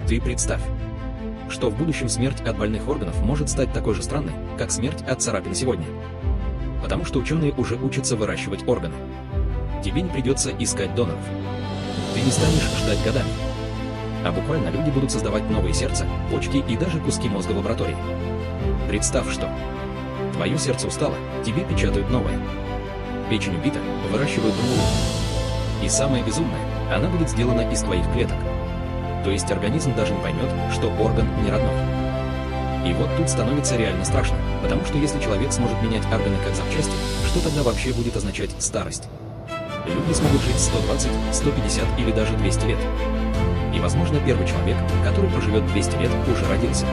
Ты представь, что в будущем смерть от больных органов может стать такой же странной, как смерть от царапин сегодня. Потому что ученые уже учатся выращивать органы. Тебе не придется искать доноров. Ты не станешь ждать годами. А буквально люди будут создавать новые сердца, почки и даже куски мозга в лаборатории. Представь, что твое сердце устало, тебе печатают новое. Печень убита, выращивают другую. И самое безумное, она будет сделана из твоих клеток. То есть организм даже не поймет, что орган не родной. И вот тут становится реально страшно, потому что если человек сможет менять органы как запчасти, что тогда вообще будет означать старость? Люди смогут жить 120, 150 или даже 200 лет. И возможно первый человек, который проживет 200 лет, уже родился.